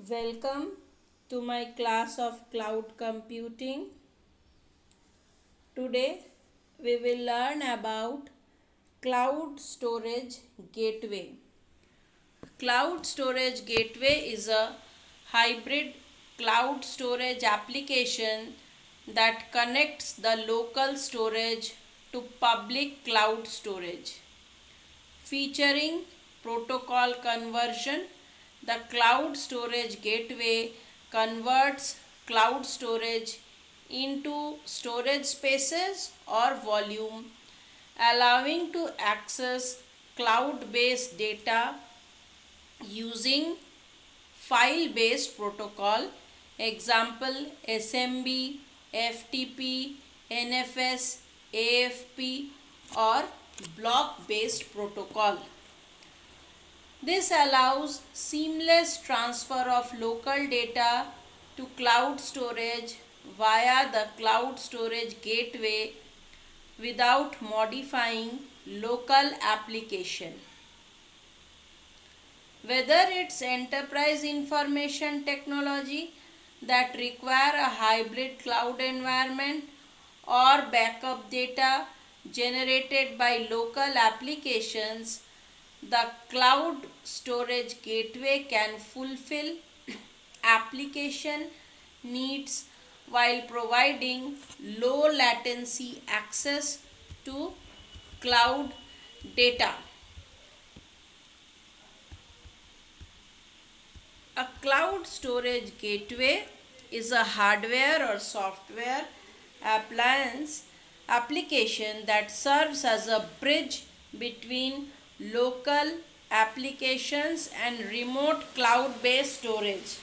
Welcome to my class of cloud computing. Today we will learn about cloud storage gateway. Cloud storage gateway is a hybrid cloud storage application that connects the local storage to public cloud storage. Featuring protocol conversion, the cloud storage gateway converts cloud storage into storage spaces or volume, allowing to access cloud-based data using file-based protocol, example SMB, FTP, NFS, AFP or block-based protocol. This allows seamless transfer of local data to cloud storage via the cloud storage gateway without modifying local application. Whether it's enterprise information technology that require a hybrid cloud environment or backup data generated by local applications, the cloud storage gateway can fulfill application needs while providing low latency access to cloud data. A cloud storage gateway is a hardware or software application that serves as a bridge between local applications and remote cloud-based storage.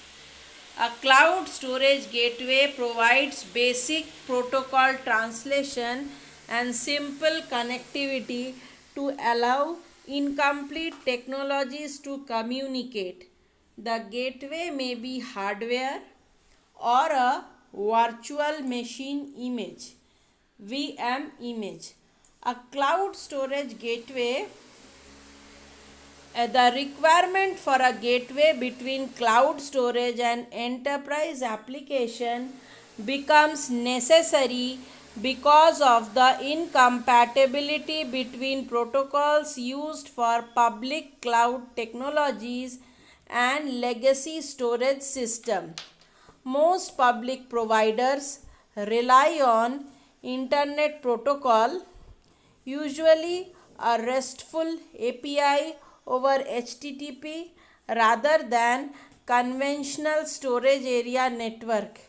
A cloud storage gateway provides basic protocol translation and simple connectivity to allow incomplete technologies to communicate. The gateway may be hardware or a virtual machine image, VM image. A cloud storage gateway the requirement for a gateway between cloud storage and enterprise application becomes necessary because of the incompatibility between protocols used for public cloud technologies and legacy storage system. Most public providers rely on Internet Protocol, usually a RESTful API over HTTP rather than conventional storage area network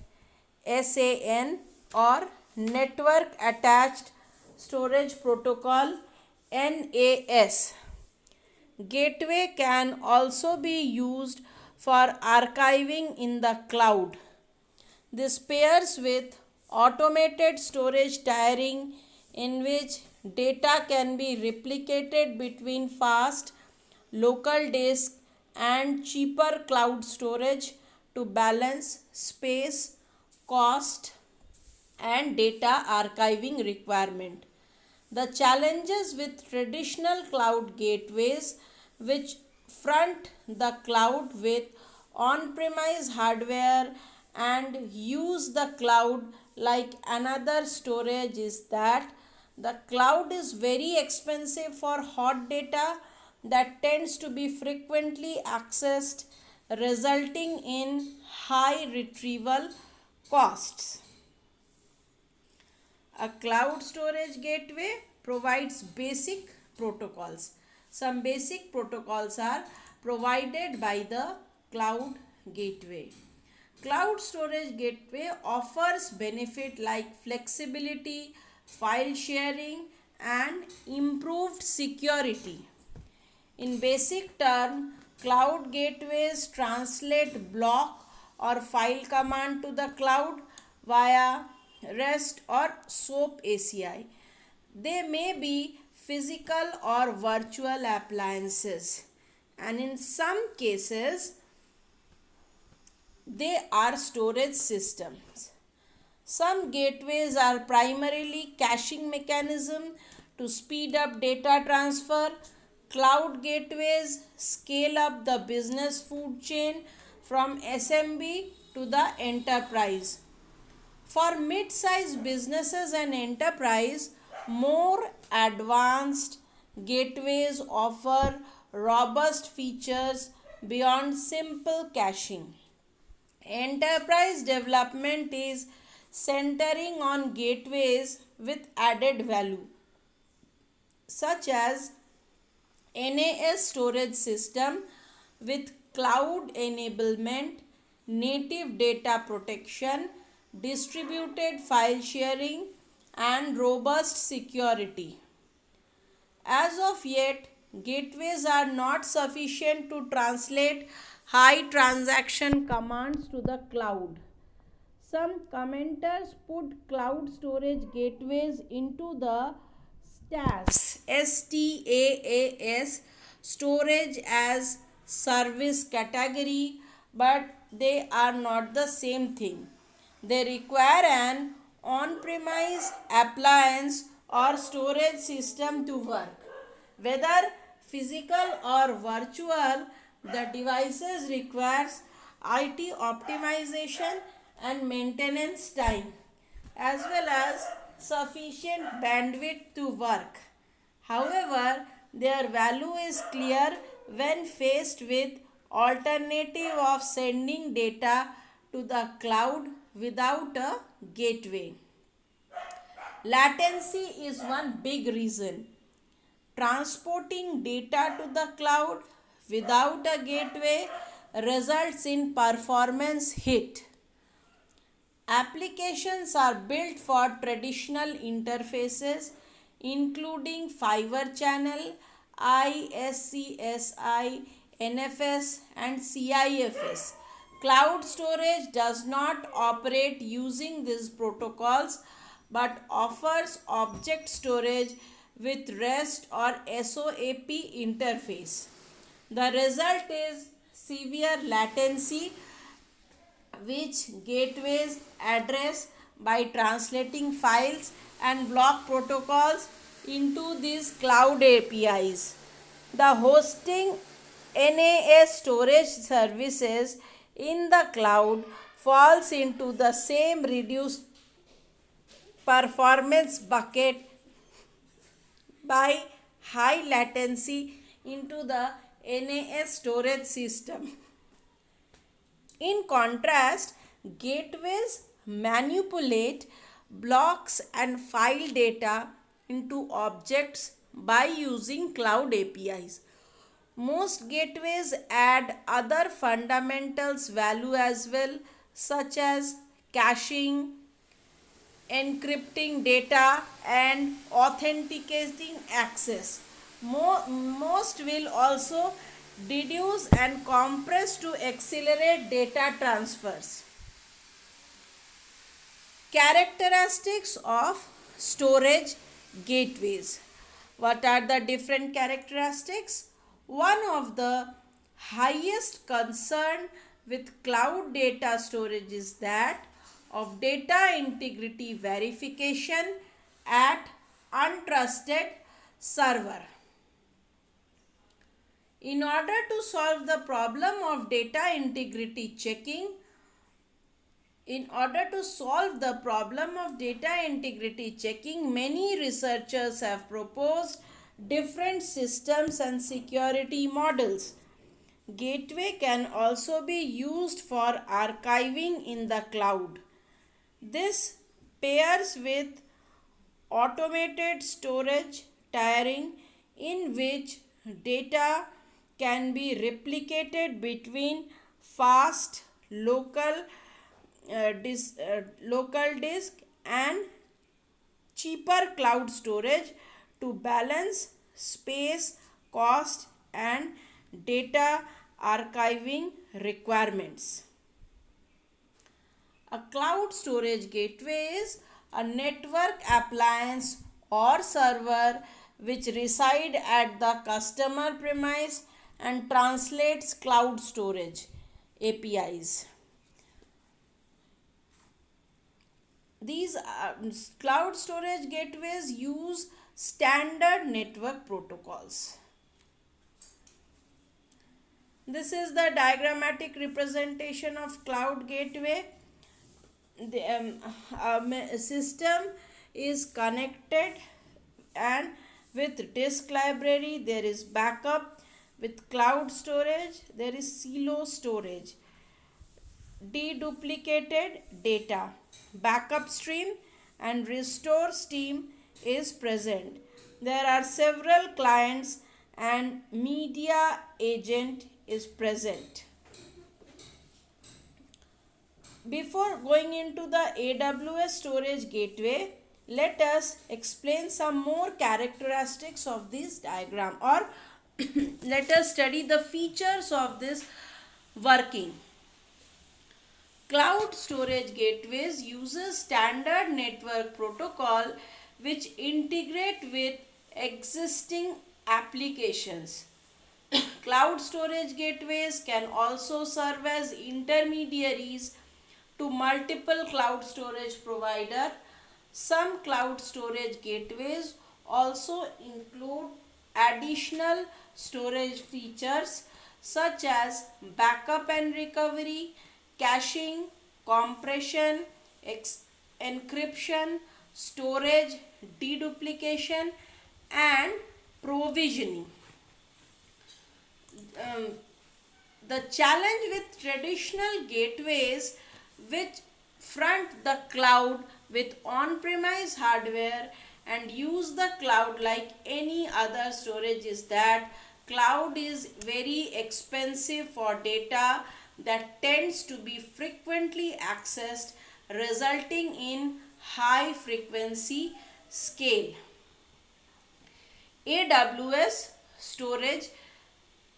SAN or network attached storage protocol NAS. Gateway can also be used for archiving in the cloud. This pairs with automated storage tiering in which data can be replicated between fast local disk and cheaper cloud storage to balance space, cost and data archiving requirement. The challenges with traditional cloud gateways, which front the cloud with on-premise hardware and use the cloud like another storage, is that the cloud is very expensive for hot data that tends to be frequently accessed, resulting in high retrieval costs. A cloud storage gateway provides basic protocols. Some basic protocols are provided by the cloud gateway. Cloud storage gateway offers benefit like flexibility, file sharing and improved security. In basic term, cloud gateways translate block or file command to the cloud via REST or SOAP ACI. They may be physical or virtual appliances, and in some cases they are storage systems. Some gateways are primarily caching mechanism to speed up data transfer. Cloud gateways scale up the business food chain from SMB to the enterprise. For mid-sized businesses and enterprise, more advanced gateways offer robust features beyond simple caching. Enterprise development is centering on gateways with added value, such as NAS storage system with cloud enablement, native data protection, distributed file sharing, and robust security. As of yet, gateways are not sufficient to translate high transaction commands to the cloud. Some commenters put cloud storage gateways into the STAAS storage as service category, but they are not the same thing. They require an on-premise appliance or storage system to work. Whether physical or virtual, the devices requires IT optimization and maintenance time, as well as sufficient bandwidth to work. However, their value is clear when faced with alternative of sending data to the cloud without a gateway. Latency is one big reason. Transporting data to the cloud without a gateway results in performance hit. Applications are built for traditional interfaces including fiber channel, ISCSI, NFS and CIFS. Cloud storage does not operate using these protocols but offers object storage with REST or SOAP interface. The result is severe latency, which gateways address by translating files and block protocols into these cloud APIs. The hosting NAS storage services in the cloud falls into the same reduced performance bucket by high latency into the NAS storage system. In contrast, gateways manipulate blocks and file data into objects by using cloud APIs. Most gateways add other fundamentals value as well, such as caching, encrypting data and authenticating access. Most will also deduce and compress to accelerate data transfers. Characteristics of storage gateways. What are the different characteristics? One of the highest concern with cloud data storage is that of data integrity verification at untrusted server. In order to solve the problem of data integrity checking, many researchers have proposed different systems and security models. Gateway can also be used for archiving in the cloud. This pairs with automated storage tiering, in which data can be replicated between fast local disk and cheaper cloud storage to balance space, cost and data archiving requirements. A cloud storage gateway is a network appliance or server which reside at the customer premise and translates cloud storage APIs. These cloud storage gateways use standard network protocols. This is the diagrammatic representation of cloud gateway. The system is connected, and with disk library there is backup. With cloud storage there is silo storage, deduplicated data, backup stream, and restore stream is present. There are several clients and media agent is present. Before going into the AWS storage gateway, let us explain some more characteristics of this diagram, or let us study the features of this working. Cloud storage gateways uses standard network protocol which integrate with existing applications. Cloud storage gateways can also serve as intermediaries to multiple cloud storage provider. Some cloud storage gateways also include additional storage features such as backup and recovery, caching, compression, encryption, storage, deduplication, and provisioning. Um, the challenge with traditional gateways which front the cloud with on-premise hardware and use the cloud like any other storage is that cloud is very expensive for data that tends to be frequently accessed, resulting in high frequency scale. AWS storage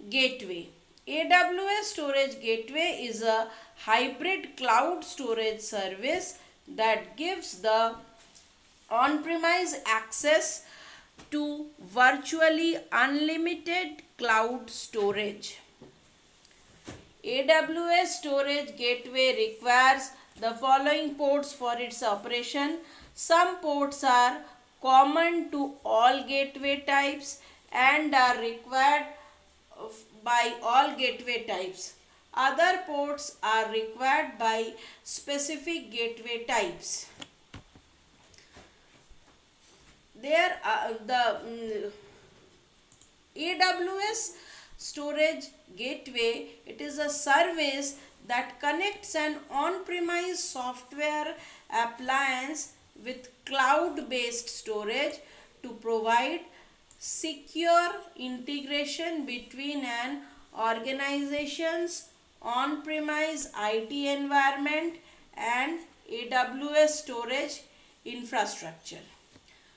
gateway. AWS storage gateway is a hybrid cloud storage service that gives the on-premise access to virtually unlimited cloud storage. AWS storage gateway requires the following ports for its operation. Some ports are common to all gateway types and are required by all gateway types. Other ports are required by specific gateway types. There the AWS storage gateway, it is a service that connects an on-premise software appliance with cloud-based storage to provide secure integration between an organization's on-premise IT environment and AWS storage infrastructure.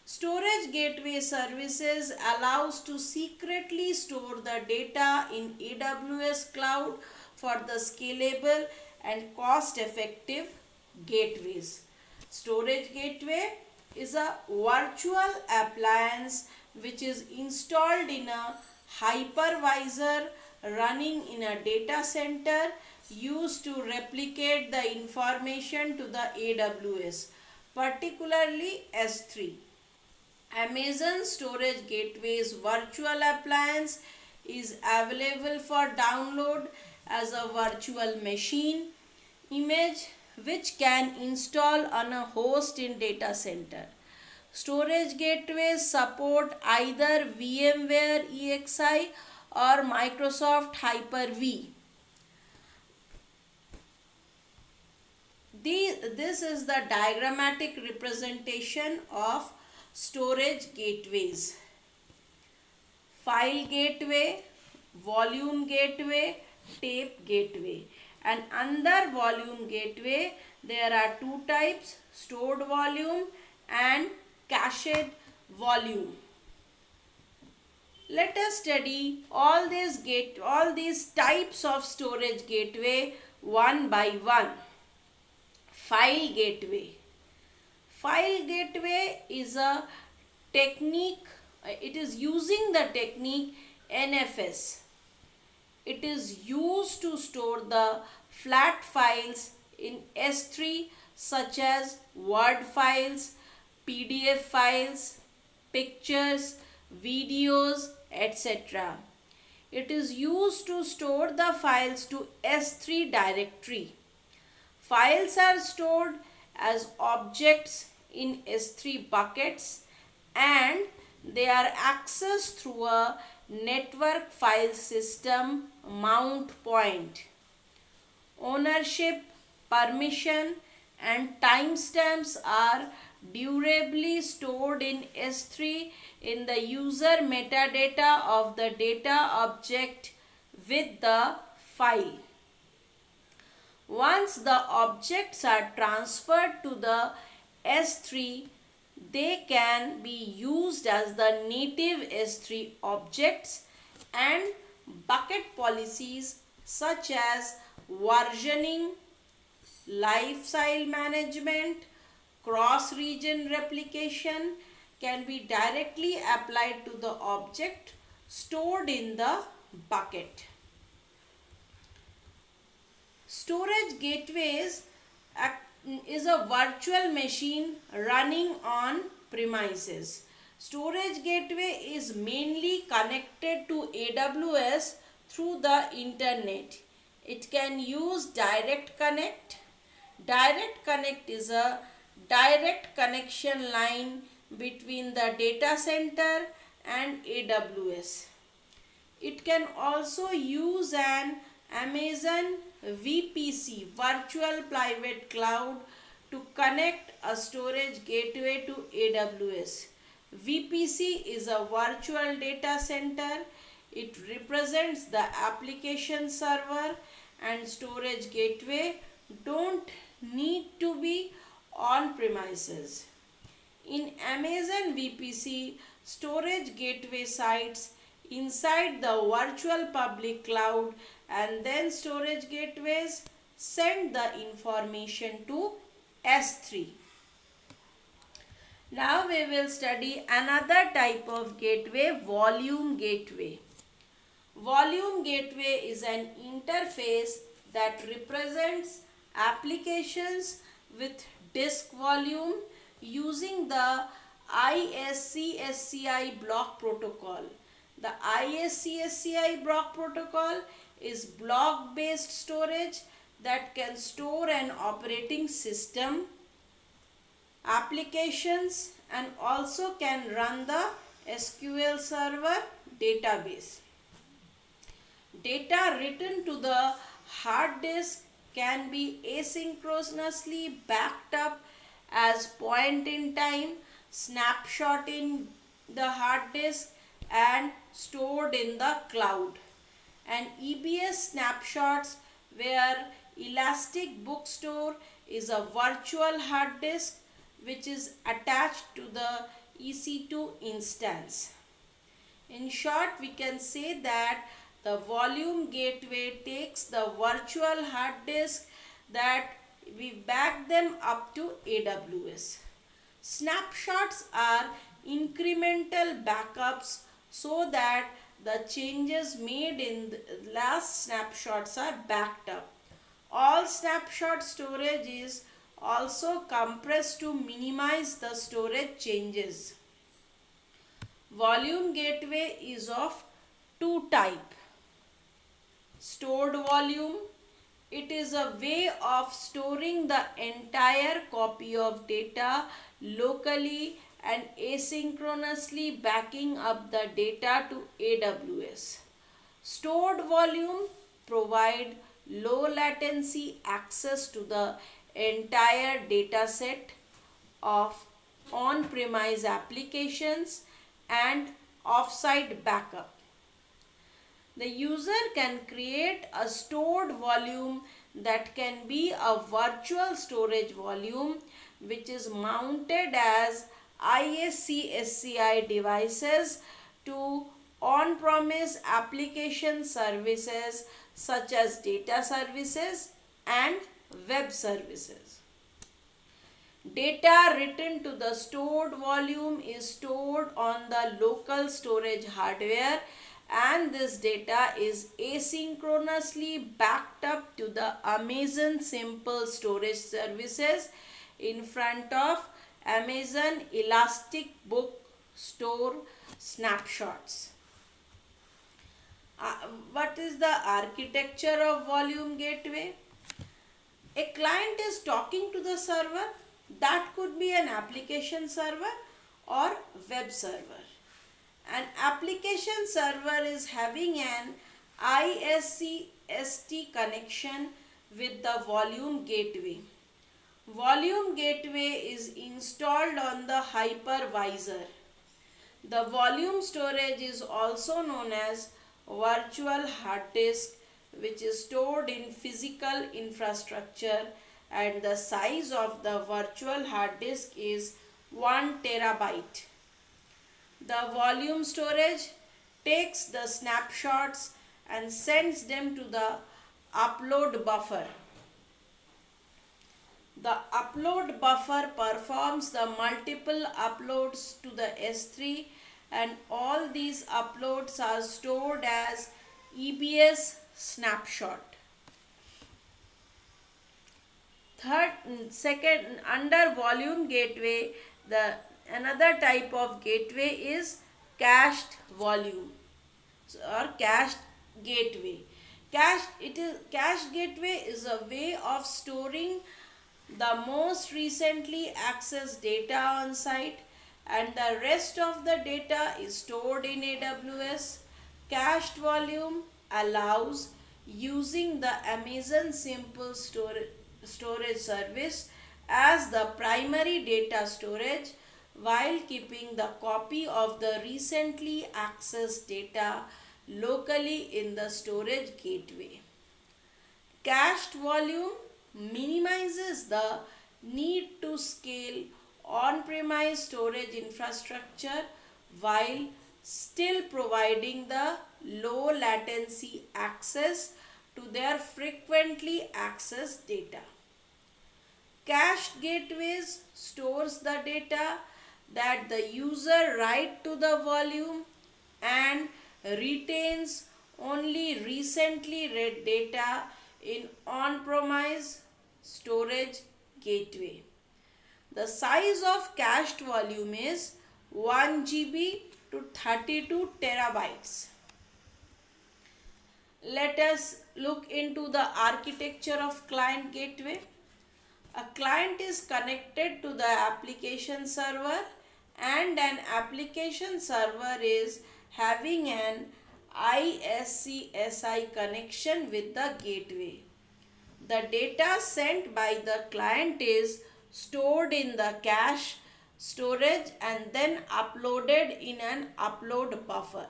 Storage gateway services allows to secretly store the data in AWS cloud for the scalable and cost-effective gateways. Storage gateway is a virtual appliance which is installed in a hypervisor running in a data center used to replicate the information to the AWS, particularly S3. Amazon Storage Gateway's virtual appliance is available for download as a virtual machine image which can install on a host in data center. Storage gateways support either VMware EXI or Microsoft Hyper-V. This is the diagrammatic representation of storage gateways. File gateway, volume gateway, tape gateway. And under volume gateway there are two types: stored volume and cached volume. Let us study all these types of storage gateway one by one. File gateway. File gateway is a technique, it is using the technique NFS. It is used to store the flat files in S3 such as Word files, PDF files, pictures, videos, etc. It is used to store the files to S3 directory. Files are stored as objects in S3 buckets and they are accessed through a network file system mount point. Ownership, permission, and timestamps are durably stored in S3 in the user metadata of the data object with the file. Once the objects are transferred to the S3, they can be used as the native S3 objects, and bucket policies such as versioning, lifestyle management, cross-region replication can be directly applied to the object stored in the bucket. Storage gateways is a virtual machine running on premises. Storage gateway is mainly connected to AWS through the internet. It can use direct connect. Direct connect is a direct connection line between the data center and AWS. It can also use an Amazon VPC, Virtual Private Cloud, to connect a storage gateway to AWS. VPC is a virtual data center. It represents the application server, and storage gateway don't need to be on premises. In Amazon VPC, storage gateway sites inside the virtual public cloud, and then storage gateways send the information to S3. Now we will study another type of gateway, volume gateway. Volume gateway is an interface that represents applications with disk volume using the ISC-SCI block protocol. The ISC-SCI block protocol is block-based storage that can store an operating system, applications, and also can run the SQL Server database. Data written to the hard disk can be asynchronously backed up as point in time snapshot in the hard disk and stored in the cloud. And EBS snapshots, where Elastic Bookstore is a virtual hard disk which is attached to the EC2 instance. In short, we can say that the volume gateway takes the virtual hard disk that we back them up to AWS. Snapshots are incremental backups so that the changes made in the last snapshots are backed up. All snapshot storage is also compressed to minimize the storage changes. Volume gateway is of two types. Stored volume. It is a way of storing the entire copy of data locally and asynchronously backing up the data to AWS. Stored volume provide low latency access to the entire data set of on-premise applications and off-site backup. The user can create a stored volume that can be a virtual storage volume which is mounted as ISC-SCI devices to on-premise application services such as data services and web services. Data written to the stored volume is stored on the local storage hardware, and this data is asynchronously backed up to the Amazon Simple Storage Services in front of Amazon Elastic Book Store snapshots. Uh, what is the architecture of volume gateway? A client is talking to the server. That could be an application server or web server. An application server is having an ISC-ST connection with the volume gateway. Volume gateway is installed on the hypervisor. The volume storage is also known as virtual hard disk, which is stored in physical infrastructure, and the size of the virtual hard disk is 1 terabyte. The volume storage takes the snapshots and sends them to the upload buffer. The upload buffer performs the multiple uploads to the S3, and all these uploads are stored as EBS snapshot. Second, under volume gateway, the another type of gateway is cached volume or cached gateway. Cached gateway is a way of storing the most recently accessed data on site, and the rest of the data is stored in AWS. Cached volume allows using the Amazon Simple Storage service as the primary data storage while keeping the copy of the recently accessed data locally in the storage gateway. Cached volume minimizes the need to scale on-premise storage infrastructure while still providing the low latency access to their frequently accessed data. Cached gateways stores the data that the user write to the volume and retains only recently read data in on-premise storage gateway. The size of cached volume is 1 GB to 32 terabytes. Let us look into the architecture of client gateway. A client is connected to the application server, and an application server is having an ISC-SI connection with the gateway. The data sent by the client is stored in the cache storage and then uploaded in an upload buffer.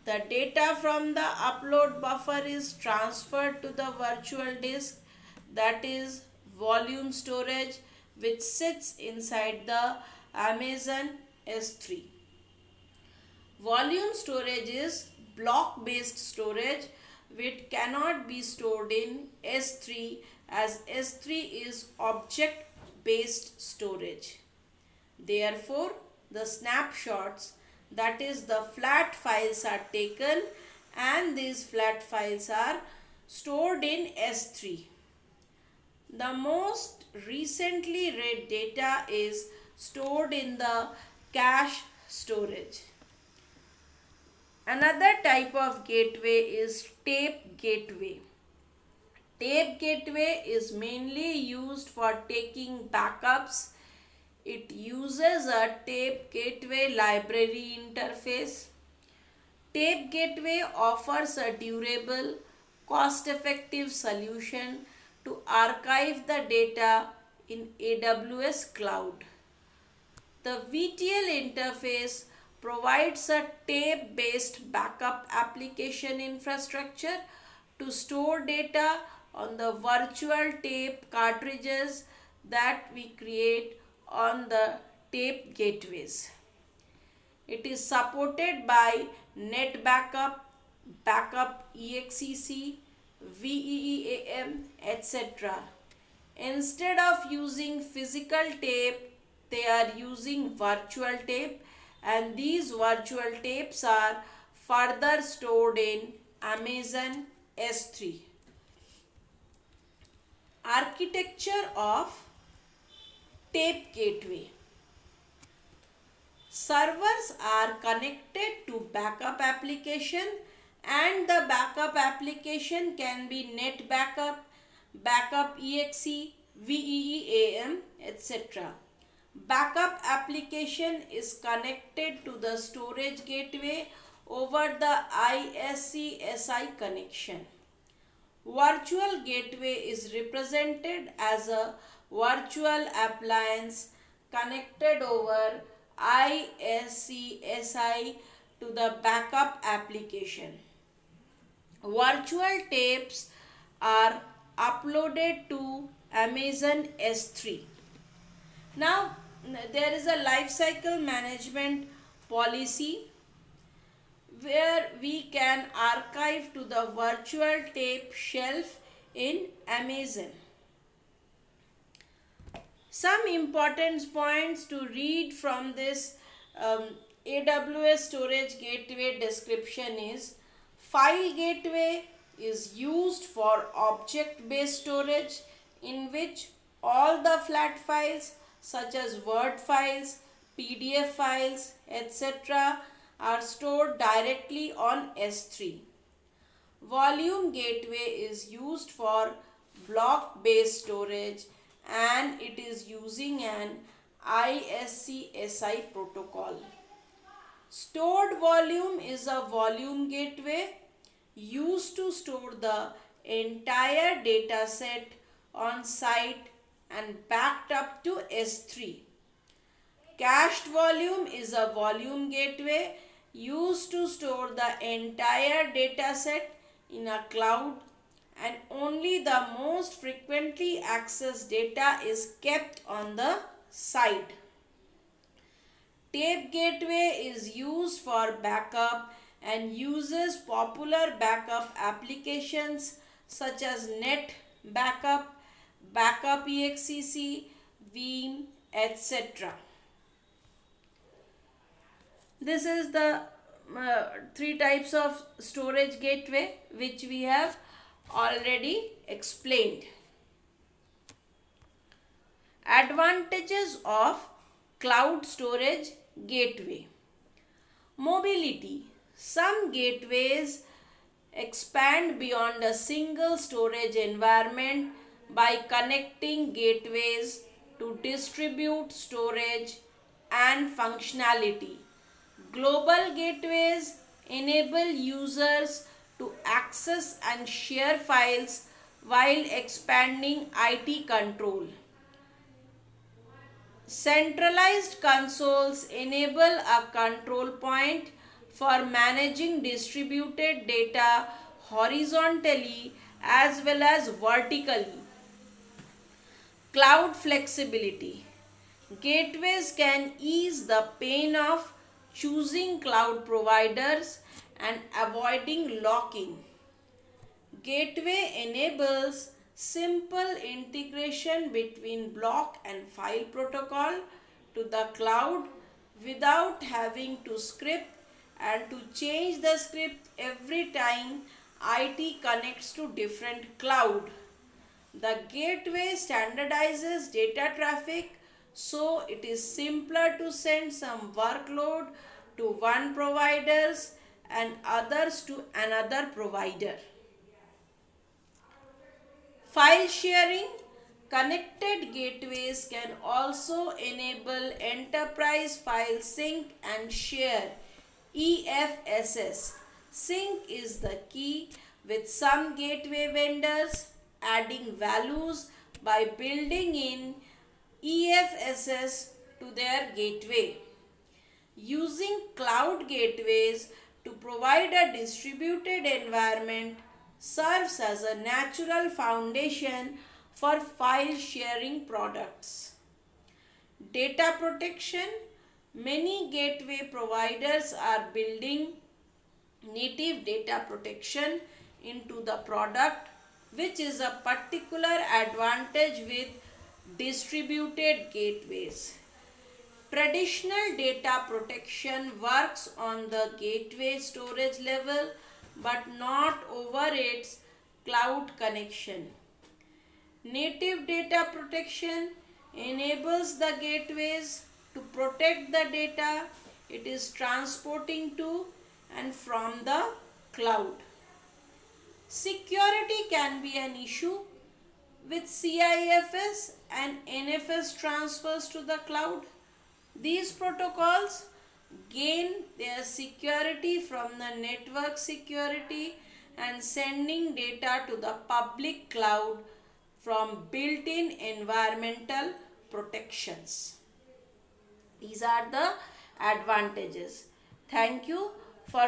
The data from the upload buffer is transferred to the virtual disk, that is volume storage, which sits inside the Amazon S3. Volume storage is block based storage which cannot be stored in S3 as S3 is object based storage. Therefore, the snapshots, that is the flat files, are taken and these flat files are stored in S3. The most recently read data is stored in the cache storage. Another type of gateway is tape gateway. Tape gateway is mainly used for taking backups. It uses a tape gateway library interface. Tape gateway offers a durable, cost-effective solution to archive the data in AWS cloud. The VTL interface provides a tape-based backup application infrastructure to store data on the virtual tape cartridges that we create on the tape gateways. It is supported by NetBackup, Backup EXEC, VEEAM, etc. Instead of using physical tape, they are using virtual tape, and these virtual tapes are further stored in Amazon S3. Architecture of tape gateway. Servers are connected to backup application And the backup application can be net backup, backup exe, veeam, etc. Backup application is connected to the storage gateway over the ISC-SI connection. Virtual gateway is represented as a virtual appliance connected over ISC-SI to the backup application. Virtual tapes are uploaded to Amazon S3. Now, there is a lifecycle management policy where we can archive to the virtual tape shelf in Amazon. Some important points to read from this AWS storage gateway description is: file gateway is used for object-based storage in which all the flat files such as Word files, PDF files, etc. are stored directly on S3. Volume gateway is used for block-based storage and it is using an ISC-SI protocol. Stored volume is a volume gateway used to store the entire data set on site and backed up to S3. Cached volume is a volume gateway used to store the entire data set in a cloud and only the most frequently accessed data is kept on the site. Tape gateway is used for backup and uses popular backup applications such as Net Backup, Backup EXEC, Veeam, etc. This is the three types of storage gateway which we have already explained. Advantages of cloud storage gateway. Mobility. Some gateways expand beyond a single storage environment by connecting gateways to distribute storage and functionality. Global gateways enable users to access and share files while expanding IT control. Centralized consoles enable a control point for managing distributed data horizontally as well as vertically. Cloud flexibility. Gateways can ease the pain of choosing cloud providers and avoiding lock-in. Gateway enables simple integration between block and file protocol to the cloud without having to script and to change the script every time IT connects to different cloud. The gateway standardizes data traffic so it is simpler to send some workload to one providers and others to another provider. File sharing. Connected gateways can also enable enterprise file sync and share EFSS. Sync is the key with some gateway vendors adding values by building in EFSS to their gateway. Using cloud gateways to provide a distributed environment serves as a natural foundation for file sharing products. Data protection. Many gateway providers are building native data protection into the product, which is a particular advantage with distributed gateways. Traditional data protection works on the gateway storage level but not over its cloud connection. Native data protection enables the gateways to protect the data it is transporting to and from the cloud. Security can be an issue with CIFS and NFS transfers to the cloud. These protocols gain their security from the network security and sending data to the public cloud from built-in environmental protections. These are the advantages. Thank you